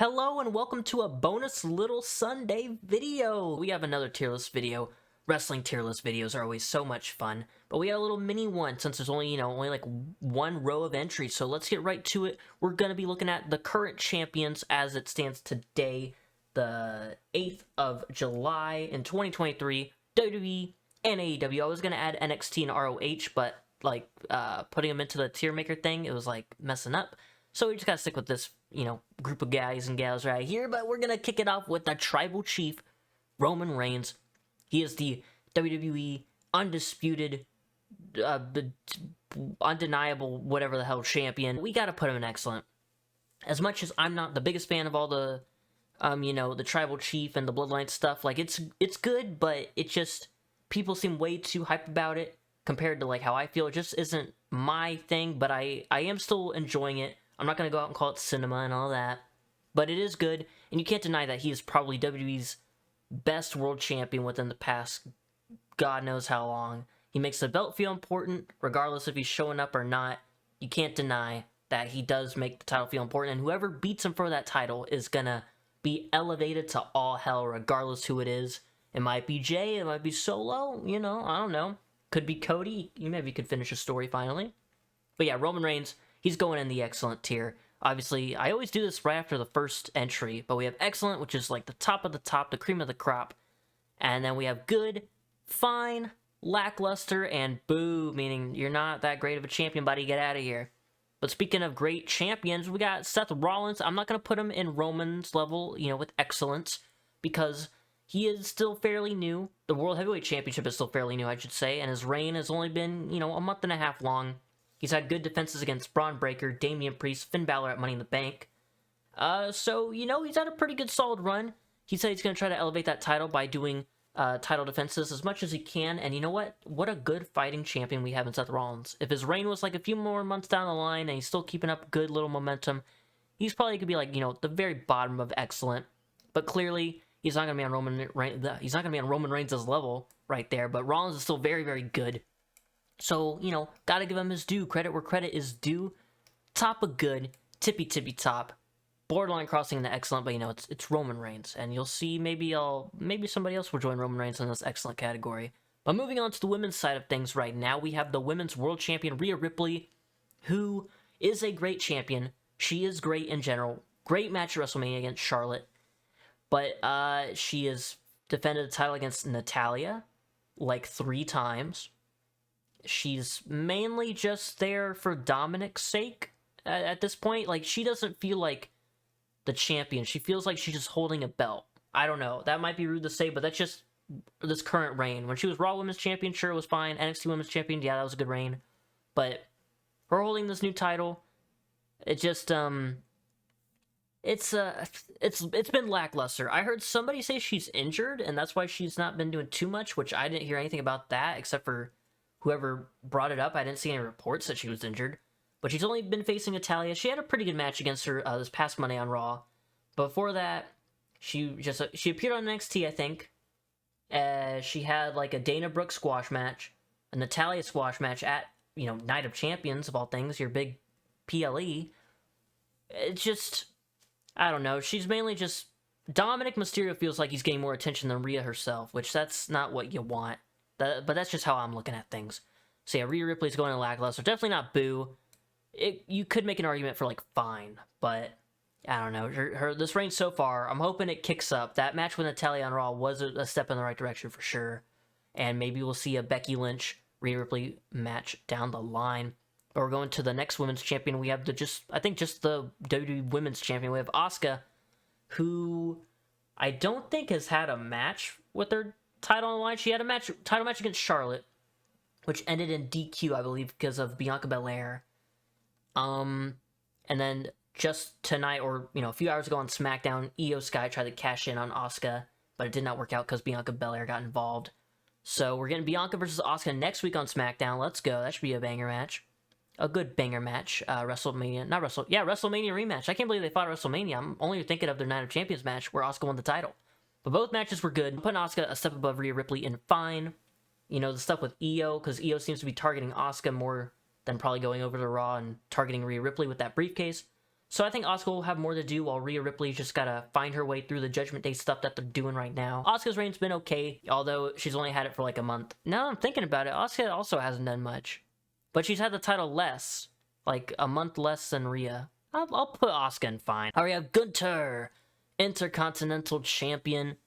Hello and welcome to a bonus little Sunday video. We have another tier list video. Wrestling tier list videos are always so much fun, but we got a little mini one since there's only like one row of entries. So let's get right to it. We're going to be looking at the current champions as it stands today, the 8th of July in 2023, WWE and AEW. I was going to add NXT and ROH, but like putting them into the tier maker thing, it was like messing up. So we just got to stick with this, group of guys and gals right here. But we're going to kick it off with the Tribal Chief, Roman Reigns. He is the WWE undisputed, undeniable, whatever the hell champion. We got to put him in excellent. As much as I'm not the biggest fan of all the, the Tribal Chief and the Bloodline stuff, like it's good, but it just, people seem way too hyped about it compared to like how I feel. It just isn't my thing, but I am still enjoying it. I'm not going to go out and call it cinema and all that, but it is good, and you can't deny that he is probably WWE's best world champion within the past God knows how long. He makes the belt feel important, regardless if he's showing up or not. You can't deny that he does make the title feel important, and whoever beats him for that title is going to be elevated to all hell, regardless who it is. It might be Jay, it might be Solo, I don't know. Could be Cody, maybe could finish a story finally. But yeah, Roman Reigns, he's going in the excellent tier. Obviously, I always do this right after the first entry, but we have excellent, which is like the top of the top, the cream of the crop. And then we have good, fine, lackluster, and boo, meaning you're not that great of a champion, buddy, get out of here. But speaking of great champions, we got Seth Rollins. I'm not going to put him in Roman's level, with excellence, because he is still fairly new. The World Heavyweight Championship is still fairly new, I should say, and his reign has only been, a month and a half long. He's had good defenses against Braun Breaker, Damian Priest, Finn Balor at Money in the Bank. So, he's had a pretty good solid run. He said he's going to try to elevate that title by doing title defenses as much as he can. And you know what? What a good fighting champion we have in Seth Rollins. If his reign was like a few more months down the line and he's still keeping up good little momentum, he's probably going to be like, the very bottom of excellent. But clearly, he's not going to be on Roman Reigns' level right there. But Rollins is still very, very good. So, gotta give him his due. Credit where credit is due. Top of good. Tippy top. Borderline crossing into excellent, but it's Roman Reigns. And you'll see maybe somebody else will join Roman Reigns in this excellent category. But moving on to the women's side of things right now, we have the women's world champion, Rhea Ripley, who is a great champion. She is great in general. Great match at WrestleMania against Charlotte. But she has defended the title against Natalya like 3 times. She's mainly just there for Dominic's sake at this point. Like, she doesn't feel like the champion. She feels like she's just holding a belt. I don't know. That might be rude to say, but that's just this current reign. When she was Raw Women's Champion, sure, it was fine. NXT Women's Champion, yeah, that was a good reign. But her holding this new title, it just, it's been lackluster. I heard somebody say she's injured, and that's why she's not been doing too much, which I didn't hear anything about that, except for whoever brought it up. I didn't see any reports that she was injured. But she's only been facing Natalya. She had a pretty good match against her this past Monday on Raw. Before that, she appeared on NXT, I think. She had like a Dana Brooke squash match, a Natalya squash match at, Night of Champions, of all things, your big PLE. It's just, I don't know. She's mainly just, Dominic Mysterio feels like he's getting more attention than Rhea herself, which that's not what you want. But that's just how I'm looking at things. So yeah, Rhea Ripley's going to lackluster. Definitely not boo. You could make an argument for like fine, but I don't know. Her this reign so far, I'm hoping it kicks up. That match with Natalya on Raw was a step in the right direction for sure. And maybe we'll see a Becky Lynch, Rhea Ripley match down the line. But we're going to the next women's champion. We have just the WWE Women's Champion. We have Asuka, who I don't think has had a match with her title on the line. She had a title match against Charlotte, which ended in DQ, I believe, because of Bianca Belair. And then just tonight, or a few hours ago on SmackDown, Io Sky tried to cash in on Asuka, but it did not work out because Bianca Belair got involved. So we're getting Bianca versus Asuka next week on SmackDown. Let's go. That should be a banger match. A good banger match. WrestleMania rematch. I can't believe they fought at WrestleMania. I'm only thinking of their Night of Champions match where Asuka won the title. But both matches were good. I'm putting Asuka a step above Rhea Ripley in fine. The stuff with Io, because Io seems to be targeting Asuka more than probably going over to Raw and targeting Rhea Ripley with that briefcase. So I think Asuka will have more to do while Rhea Ripley just gotta find her way through the Judgment Day stuff that they're doing right now. Asuka's reign's been okay, although she's only had it for like a month. Now that I'm thinking about it, Asuka also hasn't done much. But she's had the title less, like a month less than Rhea. I'll put Asuka in fine. All right, we have Gunther, Intercontinental Champion.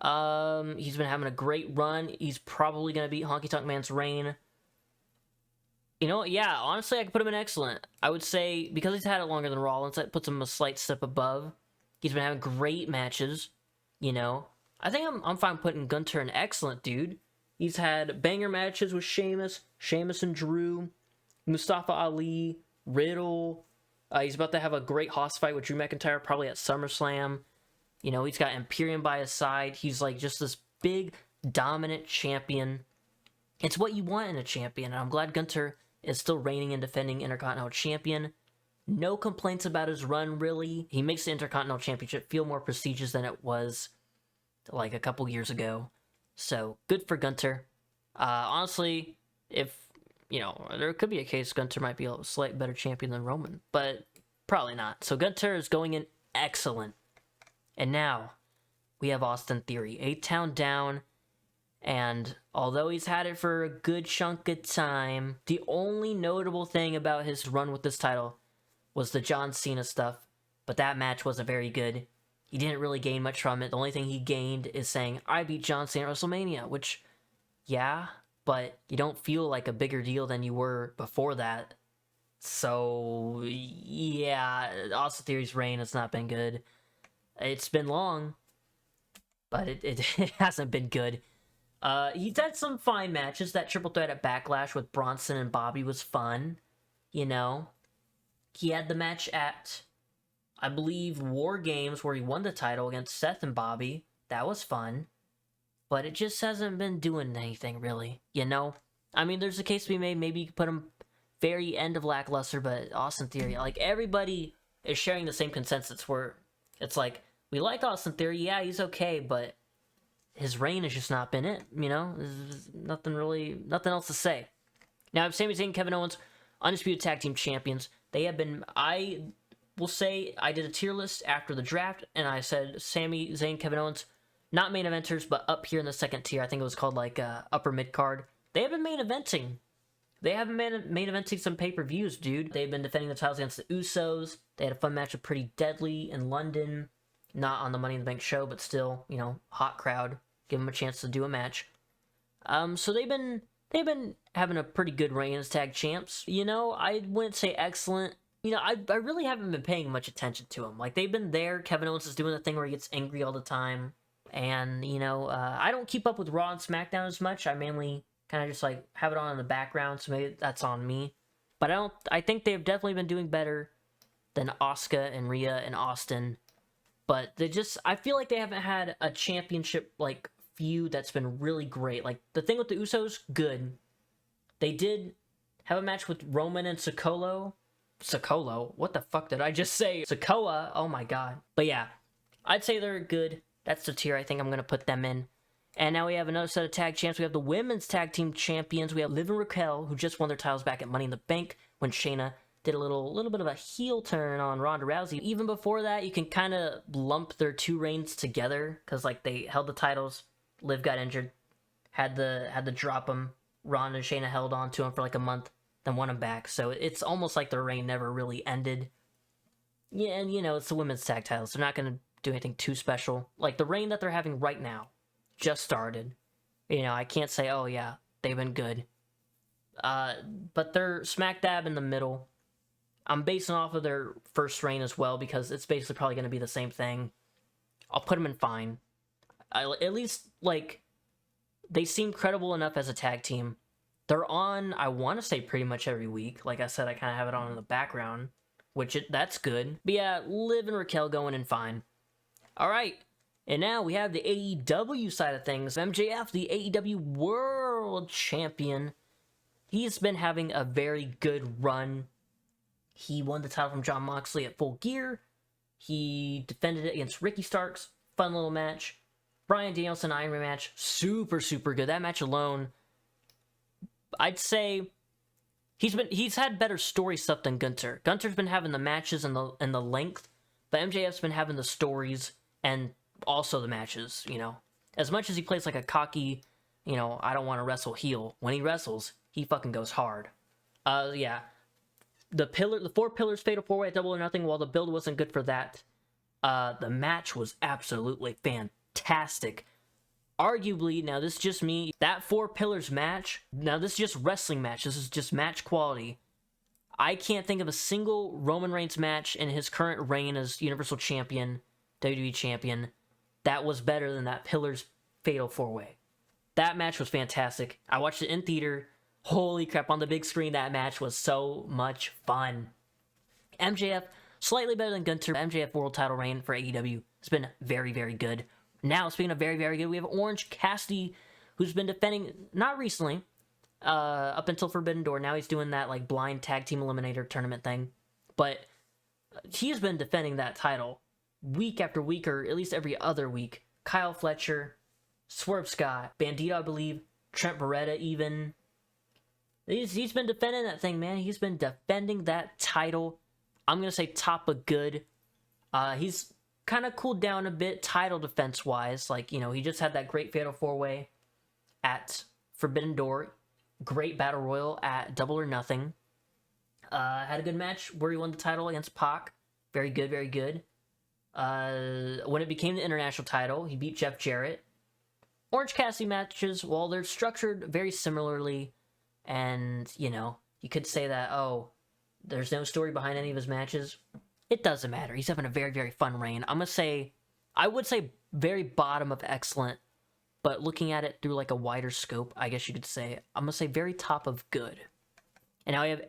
He's been having a great run. He's probably gonna beat Honky Tonk Man's reign. You know what? Yeah, honestly, I could put him in excellent. I would say, because he's had it longer than Rollins, that puts him a slight step above. He's been having great matches, you know. I think I'm fine putting Gunther in excellent, dude. He's had banger matches with Sheamus and Drew, Mustafa Ali, Riddle. He's about to have a great Hoss fight with Drew McIntyre, probably at SummerSlam. You know, he's got Imperium by his side. He's like just this big, dominant champion. It's what you want in a champion, and I'm glad Gunther is still reigning and defending Intercontinental Champion. No complaints about his run, really. He makes the Intercontinental Championship feel more prestigious than it was like a couple years ago. So, good for Gunther. Honestly, if, you know, there could be a case Gunther might be a slight better champion than Roman, but probably not. So, Gunther is going in excellent. And now, we have Austin Theory. 8-Town down. And although he's had it for a good chunk of time, the only notable thing about his run with this title was the John Cena stuff. But that match wasn't very good. He didn't really gain much from it. The only thing he gained is saying, I beat John Cena at WrestleMania, which, yeah, but you don't feel like a bigger deal than you were before that. So, yeah, Austin Theory's reign has not been good. It's been long, but it hasn't been good. He's had some fine matches. That triple threat at Backlash with Bronson and Bobby was fun, you know. He had the match at, I believe, War Games where he won the title against Seth and Bobby. That was fun. But it just hasn't been doing anything, really, you know. I mean, there's a case to be made. Maybe you could put him very end of lackluster, but Austin Theory, like, everybody is sharing the same consensus where it's like, we like Austin Theory, yeah, he's okay, but his reign has just not been it, you know? There's nothing else to say. Now, Sami Zayn and Kevin Owens, Undisputed Tag Team Champions. They have been, I will say, I did a tier list after the draft, and I said Sami Zayn, Kevin Owens, not main eventers, but up here in the second tier. I think it was called, like, upper mid-card. They have been main eventing. They have been main eventing some pay-per-views, dude. They've been defending the titles against the Usos. They had a fun match with Pretty Deadly in London. Not on the Money in the Bank show, but still, you know, hot crowd. Give them a chance to do a match. So they've been having a pretty good reign as tag champs. You know, I wouldn't say excellent. You know, I really haven't been paying much attention to them. Like, they've been there. Kevin Owens is doing the thing where he gets angry all the time. And, you know, I don't keep up with Raw and SmackDown as much. I mainly kind of just, like, have it on in the background, so maybe that's on me. But I think they've definitely been doing better than Asuka and Rhea and Austin. But I feel like they haven't had a championship, like, feud that's been really great. Like, the thing with the Usos, good. They did have a match with Roman and Sikoa. What the fuck did I just say? Sikoa, oh my god. But yeah, I'd say they're good. That's the tier I think I'm going to put them in. And now we have another set of tag champs. We have the women's tag team champions. We have Liv and Raquel, who just won their titles back at Money in the Bank when Shayna did a little bit of a heel turn on Ronda Rousey. Even before that, you can kind of lump their two reigns together, because, like, they held the titles. Liv got injured, had to drop him. Ronda and Shayna held on to him for like a month, then won him back. So it's almost like their reign never really ended. Yeah, and, you know, it's the women's tag titles. They're not going to do anything too special. Like, the reign that they're having right now just started. You know, I can't say, oh yeah, they've been good. But they're smack dab in the middle. I'm basing off of their first reign as well, because it's basically probably going to be the same thing. I'll put them in fine. At least, like, they seem credible enough as a tag team. They're on, I want to say, pretty much every week. Like I said, I kind of have it on in the background, that's good. But yeah, Liv and Raquel going in fine. All right, and now we have the AEW side of things. MJF, the AEW World Champion. He's been having a very good run. He won the title from Jon Moxley at Full Gear. He defended it against Ricky Starks. Fun little match. Bryan Danielson Iron Man match. Super, super good. That match alone, I'd say he's had better story stuff than Gunther. Gunther's been having the matches and the length, but MJF's been having the stories and also the matches, you know. As much as he plays like a cocky, you know, I don't want to wrestle heel, when he wrestles, he fucking goes hard. Yeah. The 4 pillars fatal 4-way at Double or Nothing, while the build wasn't good for that, the match was absolutely fantastic. Arguably, now this is just me, that 4 pillars match, now this is just wrestling match, this is just match quality. I can't think of a single Roman Reigns match in his current reign as Universal Champion, WWE Champion, that was better than that Pillars Fatal 4-Way. That match was fantastic. I watched it in theater. Holy crap, on the big screen, that match was so much fun. MJF, slightly better than Gunther. MJF world title reign for AEW has been very, very good. Now, speaking of very, very good, we have Orange Cassidy, who's been defending, not recently, up until Forbidden Door. Now he's doing that like blind tag team eliminator tournament thing. But he's been defending that title week after week, or at least every other week. Kyle Fletcher, Swerve Scott, Bandito, I believe, Trent Beretta even. He's been defending that thing, man. He's been defending that title. I'm going to say top of good. He's kind of cooled down a bit title defense-wise. Like, you know, he just had that great Fatal 4-Way at Forbidden Door. Great Battle Royal at Double or Nothing. Had a good match where he won the title against Pac. Very good, very good. When it became the international title, he beat Jeff Jarrett. Orange Cassidy matches, well, they're structured very similarly, and, you know, you could say that, oh, there's no story behind any of his matches. It doesn't matter. He's having a very, very fun reign. I would say very bottom of excellent, but looking at it through like a wider scope, I guess you could say, I'm going to say very top of good. And now we have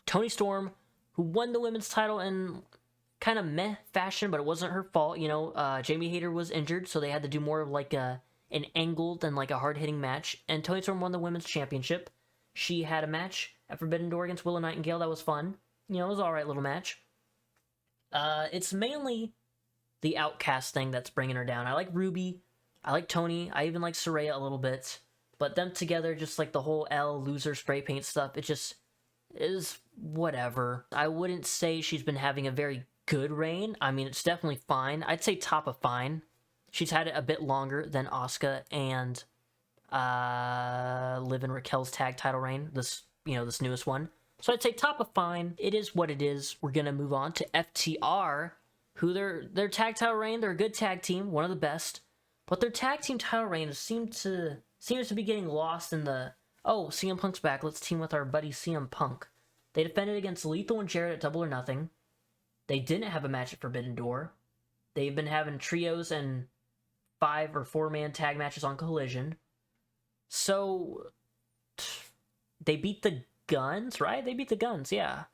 Toni Storm, who won the women's title in kind of meh fashion, but it wasn't her fault. You know, Jamie Hayter was injured, so they had to do more of like an angled and like a hard-hitting match. And Toni Storm won the women's championship. She had a match at Forbidden Door against Willow Nightingale. That was fun. You know, it was an alright little match. It's mainly the Outcast thing that's bringing her down. I like Ruby. I like Tony. I even like Saraya a little bit. But them together, just like the whole L loser spray paint stuff, it just is whatever. I wouldn't say she's been having a very good reign. I mean, it's definitely fine. I'd say top of fine. She's had it a bit longer than Asuka and Liv and Raquel's tag title reign. This newest one. So I'd say top of fine. It is what it is. We're gonna move on to FTR, who their tag title reign. They're a good tag team, one of the best. But their tag team title reign seems to be getting lost in the, oh, CM Punk's back, let's team with our buddy CM Punk. They defended against Lethal and Jarrett at Double or Nothing. They didn't have a match at Forbidden Door. They've been having trios and 5 or 4-man tag matches on Collision. So they beat the Guns, right? They beat the Guns, yeah.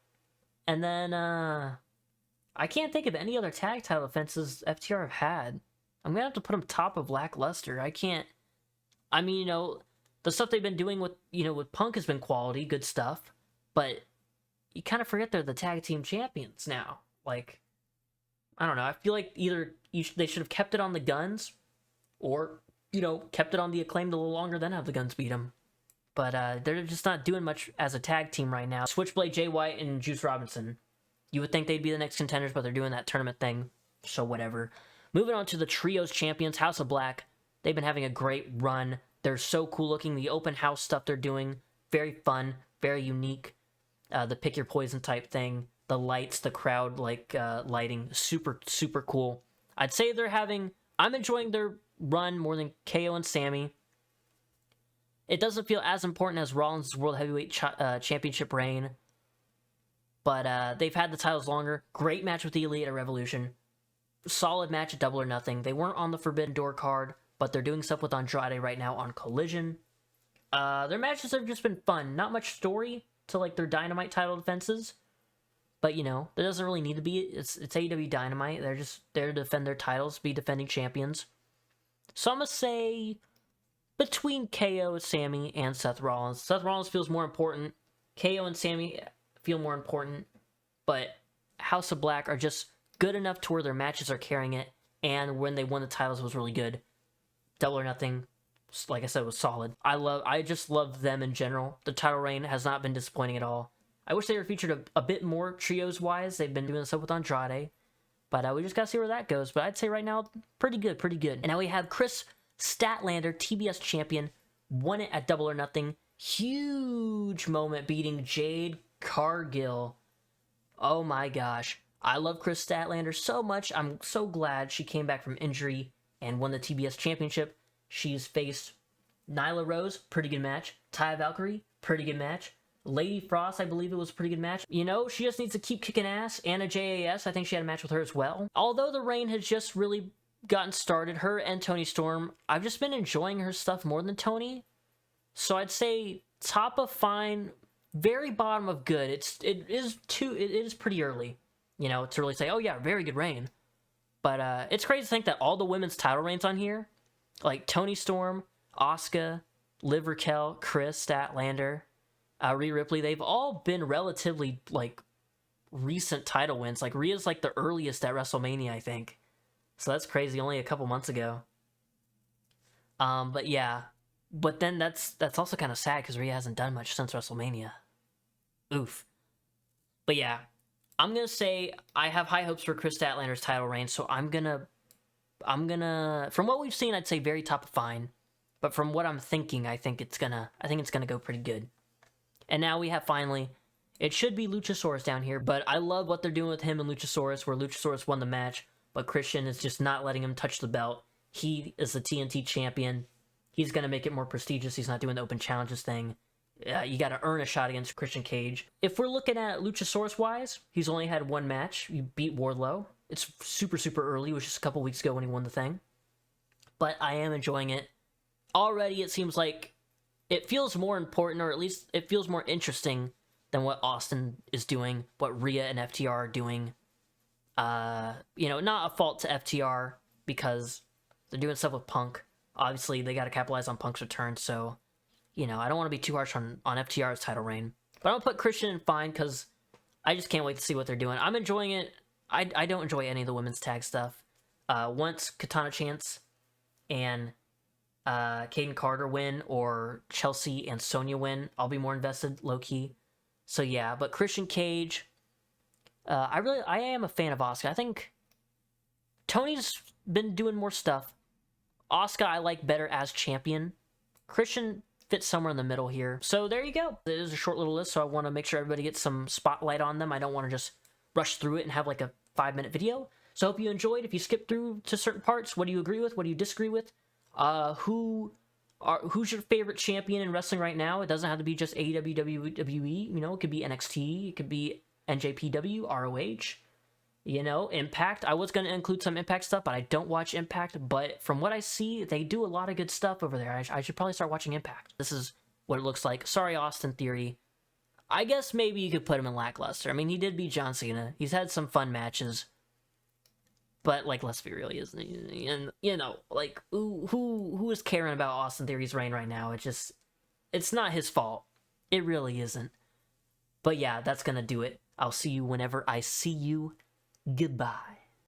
And then I can't think of any other tag title defenses FTR have had. I'm gonna have to put them top of lackluster. I mean, you know, the stuff they've been doing with Punk has been quality, good stuff, but you kind of forget they're the tag team champions now. Like, I don't know. I feel like either they should have kept it on the Guns, or, you know, kept it on the Acclaimed a little longer, then have the Guns beat them. But they're just not doing much as a tag team right now. Switchblade, Jay White, and Juice Robinson. You would think they'd be the next contenders, but they're doing that tournament thing, so whatever. Moving on to the Trios champions, House of Black. They've been having a great run. They're so cool looking. The open house stuff they're doing, very fun, very unique. The pick your poison type thing. The lights, the crowd lighting, super, super cool. I'd say I'm enjoying their run more than KO and Sammy. It doesn't feel as important as Rollins' World Heavyweight Championship reign. But they've had the titles longer. Great match with the Elite at Revolution. Solid match at Double or Nothing. They weren't on the Forbidden Door card, but they're doing stuff with Andrade right now on Collision. Their matches have just been fun. Not much story to like their Dynamite title defenses. But, you know, there doesn't really need to be. It's AEW Dynamite. They're just there to defend their titles, be defending champions. So I'm going to say between KO, Sammy, and Seth Rollins. Seth Rollins feels more important. KO and Sammy feel more important. But House of Black are just good enough to where their matches are carrying it. And when they won the titles, it was really good. Double or Nothing, like I said, was solid. I just love them in general. The title reign has not been disappointing at all. I wish they were featured a bit more trios-wise. They've been doing stuff with Andrade. But we just got to see where that goes. But I'd say right now, pretty good, pretty good. And now we have Chris Statlander, TBS champion, won it at Double or Nothing. Huge moment beating Jade Cargill. Oh my gosh. I love Chris Statlander so much. I'm so glad she came back from injury and won the TBS championship. She's faced Nyla Rose, pretty good match. Taya Valkyrie, pretty good match. Lady Frost, I believe it was a pretty good match. You know, she just needs to keep kicking ass. Anna JAS, I think she had a match with her as well. Although the reign has just really gotten started, her and Toni Storm, I've just been enjoying her stuff more than Toni. So I'd say top of fine, very bottom of good. It is pretty early, you know, to really say, oh yeah, very good reign. But it's crazy to think that all the women's title reigns on here, like Toni Storm, Asuka, Liv Raquel, Chris Statlander, Rhea Ripley, they've all been relatively, like, recent title wins. Like, Rhea's, like, the earliest at WrestleMania, I think. So that's crazy, only a couple months ago. But yeah. But then that's also kind of sad, because Rhea hasn't done much since WrestleMania. Oof. But yeah. I'm gonna say I have high hopes for Chris Statlander's title reign, so I'm gonna... From what we've seen, I'd say very top of fine. But from what I'm thinking, I think it's gonna go pretty good. And now we have finally, it should be Luchasaurus down here, but I love what they're doing with him and Luchasaurus, where Luchasaurus won the match, but Christian is just not letting him touch the belt. He is the TNT champion. He's going to make it more prestigious. He's not doing the open challenges thing. You got to earn a shot against Christian Cage. If we're looking at Luchasaurus-wise, he's only had one match. He beat Wardlow. It's super, super early. It was just a couple weeks ago when he won the thing. But I am enjoying it. Already, it seems like it feels more important, or at least it feels more interesting than what Austin is doing, what Rhea and FTR are doing. You know, not a fault to FTR, because they're doing stuff with Punk. Obviously, they got to capitalize on Punk's return, so, you know, I don't want to be too harsh on FTR's title reign. But I'm going to put Christian in fine, because I just can't wait to see what they're doing. I'm enjoying it. I don't enjoy any of the women's tag stuff. Once Katana Chance and Kaden Carter win, or Chelsea and Sonya win, I'll be more invested, low-key. So yeah, but Christian Cage, I am a fan of Asuka. I think Tony's been doing more stuff. Asuka I like better as champion. Christian fits somewhere in the middle here. So there you go. It is a short little list, so I want to make sure everybody gets some spotlight on them. I don't want to just rush through it and have like a 5-minute video. So I hope you enjoyed. If you skipped through to certain parts, what do you agree with? What do you disagree with? Who's your favorite champion in wrestling right now? It doesn't have to be just AEW, WWE, you know, it could be NXT, it could be NJPW, ROH, you know, Impact. I was going to include some Impact stuff, but I don't watch Impact, but from what I see, they do a lot of good stuff over there. I should probably start watching Impact. This is what it looks like. Sorry, Austin Theory. I guess maybe you could put him in lackluster. I mean, he did beat John Cena. He's had some fun matches. But, like, let's be real, he isn't. And, you know, like, who is caring about Austin Theory's reign right now? It's not his fault. It really isn't. But yeah, that's gonna do it. I'll see you whenever I see you. Goodbye.